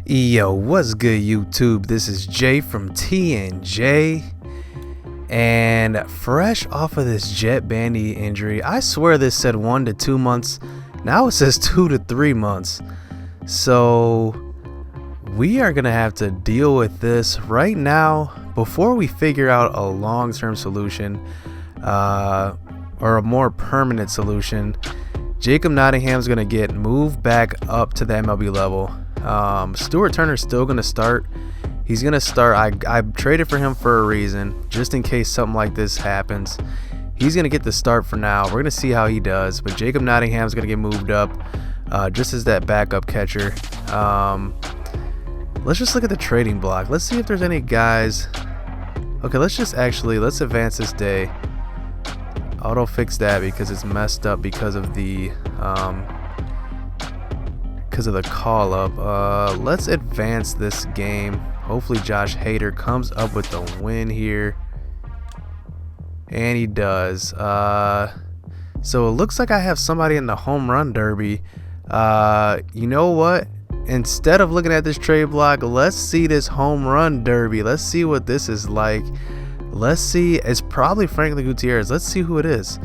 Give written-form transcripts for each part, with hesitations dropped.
Yo, what's good, YouTube? This is Jay from T&J, and fresh off of this Jet Bandy injury. I swear this said 1 to 2 months. Now it says 2 to 3 months. So we are gonna have to deal with this right now before we figure out a long-term solution or a more permanent solution. Jacob Nottingham's gonna get moved back up to the MLB level. Stuart Turner's still going to start. He's going to start. I traded for him for a reason, just in case something like this happens. He's going to get the start for now. We're going to see how he does. But Jacob Nottingham's going to get moved up just as that backup catcher. Let's just look at the trading block. Let's see if there's any guys. Okay, let's advance this day. Auto fix that because it's messed up because of the call up. Let's advance this game. Hopefully Josh Hader comes up with the win here, and he does. So it looks like I have somebody in the home run derby. You know what, instead of looking at this trade block, let's see this home run derby. Let's see what this is like. Let's see. It's probably Franklin Gutierrez. Let's see who it is.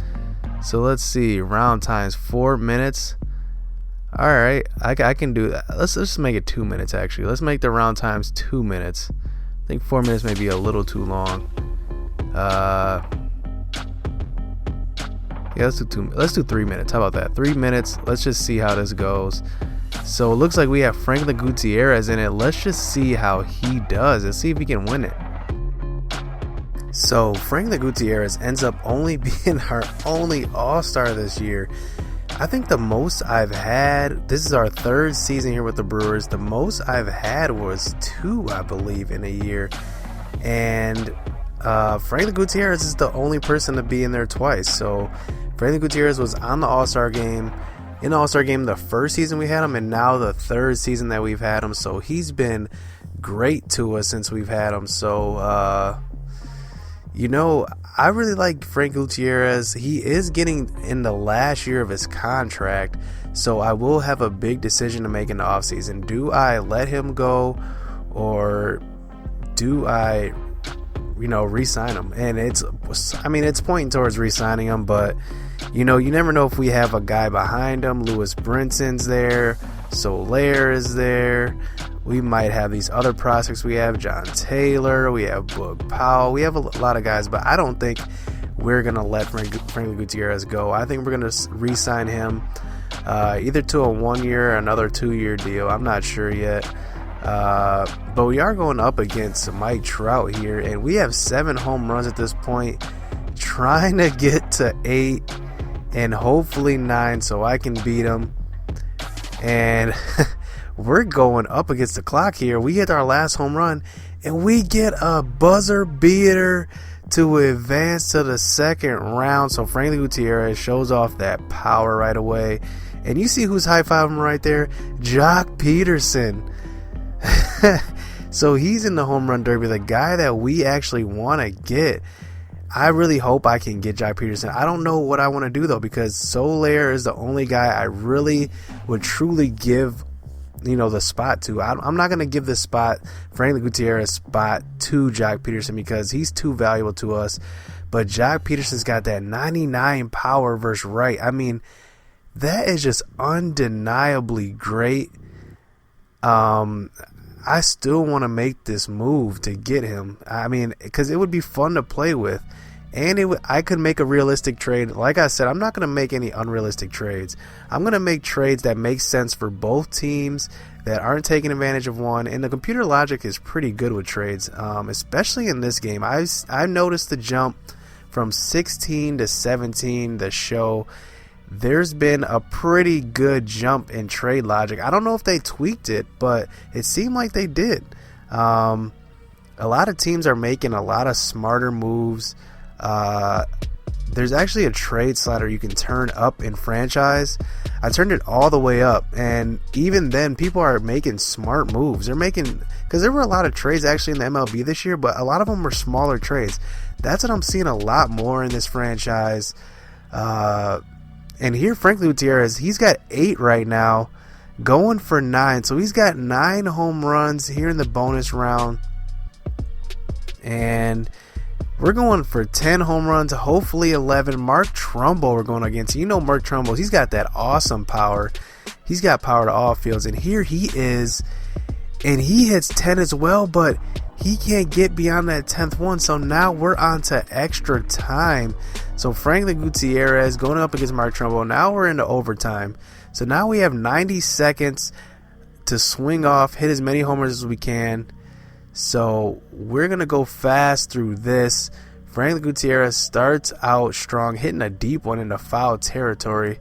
So let's see. Round times 4 minutes. Alright, I can do that. Let's just make it 2 minutes, actually. Let's make the round times 2 minutes. I think 4 minutes may be a little too long. Yeah, let's do 3 minutes. How about that? 3 minutes. Let's just see how this goes. So it looks like we have Franklin Gutierrez in it. Let's just see how he does. Let's see if he can win it. So Franklin Gutierrez ends up only being our only All-Star this year. I think the most I've had, this is our third season here with the Brewers, the most I've had was 2, I believe, in a year. And Franklin Gutierrez is the only person to be in there twice. So Franklin Gutierrez was on the All-Star game, in the All-Star game the first season we had him, and now the third season that we've had him. So he's been great to us since we've had him. So, I really like Frank Gutierrez. He is getting in the last year of his contract, so I will have a big decision to make in the offseason. Do I let him go, or do I, re-sign him? And it's pointing towards re-signing him, but, you never know if we have a guy behind him. Lewis Brinson's there. Soler is there. We might have these other prospects. We have John Taylor. We have Boog Powell. We have a lot of guys, but I don't think we're going to let Franklin Gutierrez go. I think we're going to re-sign him either to a 1-year or another 2-year deal. I'm not sure yet. But we are going up against Mike Trout here, and we have 7 home runs at this point, trying to get to 8 and hopefully 9 so I can beat him. And we're going up against the clock here. We hit our last home run, and we get a buzzer beater to advance to the second round. So Franklin Gutierrez shows off that power right away. And you see who's high-fiving right there? Jock Peterson. So he's in the home run derby, the guy that we actually want to get. I really hope I can get Jock Peterson. I don't know what I want to do, though, because Soler is the only guy I really would truly give the spot to. I'm not going to give this spot, Franklin Gutierrez spot, to Jock Peterson because he's too valuable to us. But Jock Peterson's got that 99 power versus right. I mean, that is just undeniably great. I still want to make this move to get him. I mean, because it would be fun to play with. And I could make a realistic trade. Like I said, I'm not going to make any unrealistic trades. I'm going to make trades that make sense for both teams, that aren't taking advantage of one. And the computer logic is pretty good with trades, especially in this game. I've noticed the jump from 16 to 17, the show. There's been a pretty good jump in trade logic. I don't know if they tweaked it, but it seemed like they did. A lot of teams are making a lot of smarter moves. There's actually a trade slider you can turn up in franchise. I turned it all the way up, and even then people are making smart moves. Because there were a lot of trades actually in the MLB this year, but a lot of them were smaller trades. That's what I'm seeing a lot more in this franchise. And here Franklin Gutierrez, he's got 8 right now. going for 9. So he's got 9 home runs here in the bonus round. And we're going for 10 home runs, hopefully 11. Mark Trumbo we're going against. You know Mark Trumbo, he's got that awesome power. He's got power to all fields. And here he is. And he hits 10 as well, but he can't get beyond that 10th one. So now we're on to extra time. So Franklin Gutierrez going up against Mark Trumbo. Now we're into overtime. So now we have 90 seconds to swing off, hit as many homers as we can. So we're going to go fast through this. Franklin Gutierrez starts out strong, hitting a deep one into foul territory.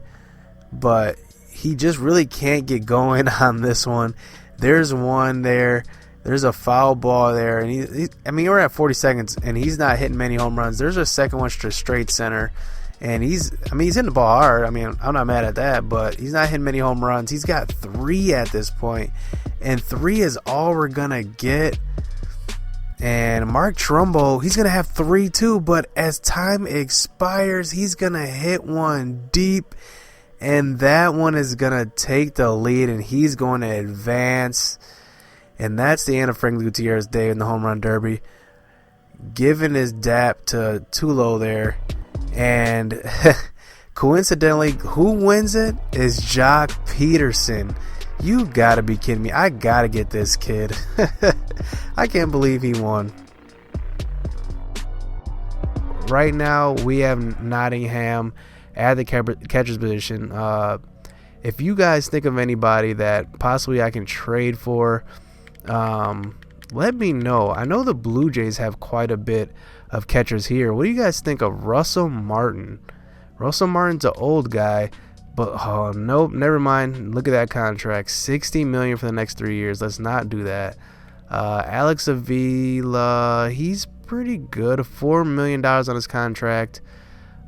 But he just really can't get going on this one. There's one there. There's a foul ball there. And we're at 40 seconds, and he's not hitting many home runs. There's a second one to straight center. And he's hitting the ball hard. I'm not mad at that, but he's not hitting many home runs. He's got 3 at this point, and 3 is all we're going to get. And Mark Trumbo, he's going to have 3 too, but as time expires, he's going to hit one deep, and that one is going to take the lead, and he's going to advance. And that's the end of Franklin Gutierrez's day in the home run derby. Giving his dap to Tulo there. And coincidentally, who wins it is Jock Peterson. You gotta be kidding me. I gotta get this kid. I can't believe he won. Right now, we have Nottingham at the catcher's position. If you guys think of anybody that possibly I can trade for, let me know. I know the Blue Jays have quite a bit of catchers here. What do you guys think of Russell Martin? Russell Martin's an old guy, but nope, never mind. Look at that contract, $60 million for the next 3 years. Let's not do that. Alex Avila, he's pretty good. $4 million on his contract.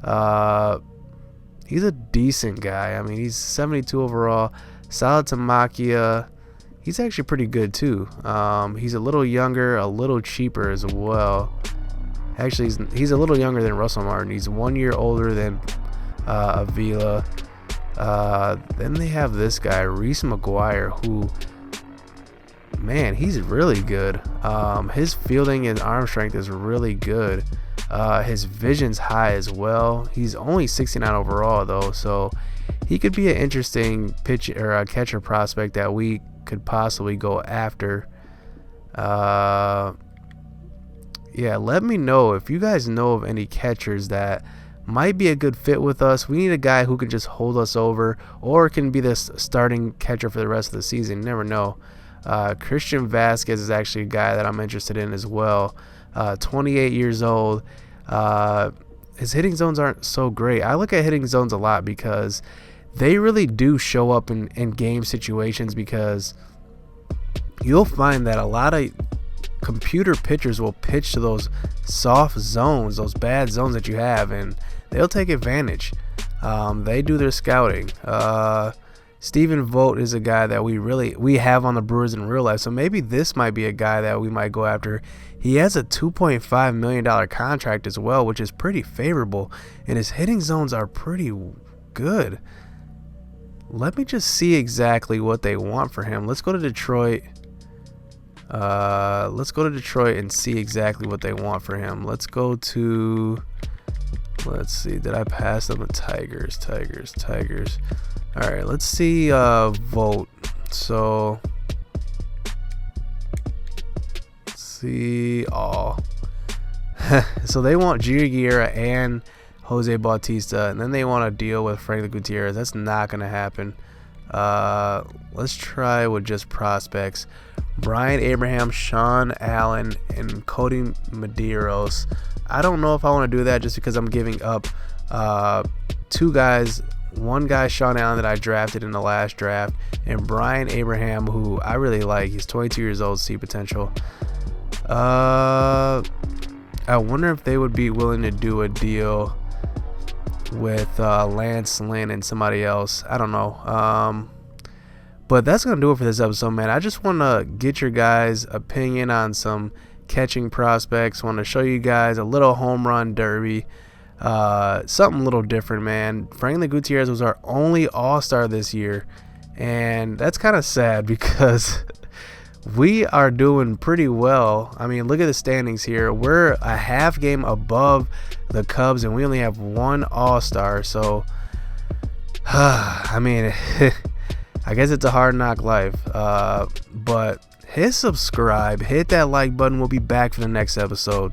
He's a decent guy. He's 72 overall. Sal Tamakia, he's actually pretty good too. He's a little younger, a little cheaper as well. Actually, he's a little younger than Russell Martin. He's 1 year older than Avila. Then they have this guy, Reese McGuire, who, man, he's really good. His fielding and arm strength is really good. His vision's high as well. He's only 69 overall, though, so he could be an interesting catcher prospect that we could possibly go after. Yeah, let me know if you guys know of any catchers that might be a good fit with us. We need a guy who can just hold us over or can be the starting catcher for the rest of the season. You never know. Christian Vasquez is actually a guy that I'm interested in as well. 28 years old. His hitting zones aren't so great. I look at hitting zones a lot because they really do show up in game situations, because you'll find that a lot of computer pitchers will pitch to those soft zones, those bad zones that you have, and they'll take advantage. They do their scouting. Stephen Vogt is a guy that we have on the Brewers in real life, so maybe this might be a guy that we might go after. He has a $2.5 million contract as well, which is pretty favorable, and his hitting zones are pretty good. Let me just see exactly what they want for him. Let's go to Detroit. And see exactly what they want for him. Let's see, did I pass them? Tigers. All right, let's see Vote. So let's see all. So they want Gio Guerra and Jose Bautista, and then they want to deal with Franklin Gutierrez. That's not going to happen. Let's try with just prospects. Brian Abraham, Sean Allen, and Cody Medeiros. I don't know if I want to do that just because I'm giving up 2 guys. One guy, Sean Allen, that I drafted in the last draft, and Brian Abraham, who I really like. He's 22 years old, see potential. I wonder if they would be willing to do a deal with Lance Lynn and somebody else. I don't know. But that's going to do it for this episode, man. I just want to get your guys' opinion on some catching prospects. Want to show you guys a little home run derby. Something a little different, man. Franklin Gutierrez was our only all-star this year, And that's kind of sad because we are doing pretty well. I mean, look at the standings here. We're a half game above the Cubs, and we only have one All-Star. So, I mean, I guess it's a hard knock life. But hit subscribe, hit that like button. We'll be back for the next episode.